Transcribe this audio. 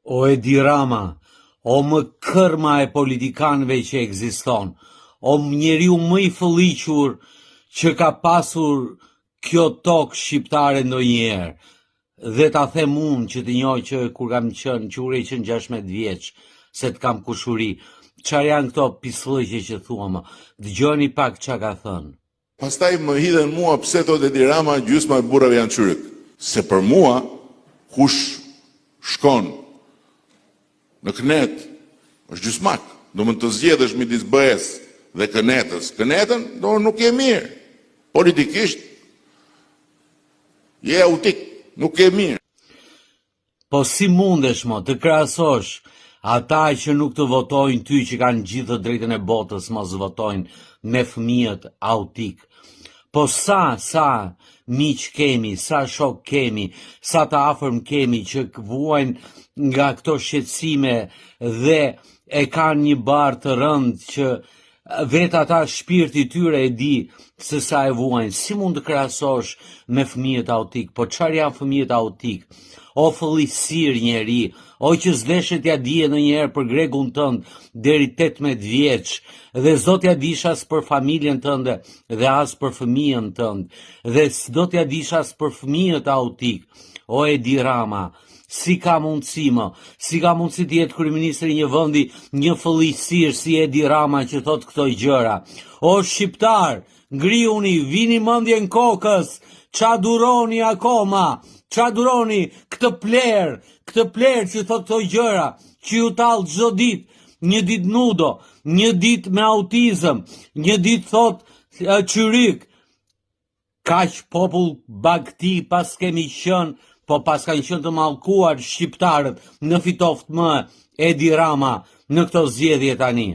O Edi Rama, o më kërma e politikanëve që ekziston, o njeriu më i fëlliqur që ka pasur kjo tokë shqiptare ndonjëherë. Dhe ta them unë që të njoj që kur kam qenë qurej që në 16 vjeç, se të kam kushuri, çfarë janë këto pislëqe që thua më, dëgjoni pak çka ka thënë. Pastaj më hidhen mua pse thot Edi Rama gjysma e burrave janë çyryk. Se për mua kush shkon në Kënet është gjysmak. Do më të zgjedhësh midis BE-s dhe Kënetës. Kënetën do nuk je mirë. Politikisht je autik, nuk je mirë. Po si mundesh mo të krahasosh ata që nuk të votojnë ty që kanë gjithë të drejtën e botës mos votojnë me fëmijët autik. Po sa miq kemi, sa shok kemi, sa të afërm kemi që vuajnë nga këto shqetësime dhe e kanë një barë të rënd që vetë ata shpirti tyre e di se sa e vuajnë. Si mund të krahasosh me fëmijët autik? Po çfarë janë fëmijët autik? O fëllisir njeri, o që s'deshet ja dije ndonjëherë për gregun tënd deri 18 vjeç, dhe s'do t'ja dish as për familjen tënde dhe as për fëmijën tënd, dhe s'do t'ja dish as për fëmijët autik. O Edi Rama, si ka mundësi më, si ka mundësi të jetë kryeministri një vendi një fëllisir si Edi Rama që thot këto gjëra. O shqiptar, ngriuni, vini mendjen kokës, qa duroni akoma, qa duroni këtë pler që thot këto gjëra, që ju talë çdo ditë, një ditë nudo, një ditë me autizëm, një ditë thot qyryk. Kaq popull bagti pas kemi qenë, po pas kanë qenë të mallkuar shqiptarët në fitoft më Edi Rama në këto zgjedhje tani.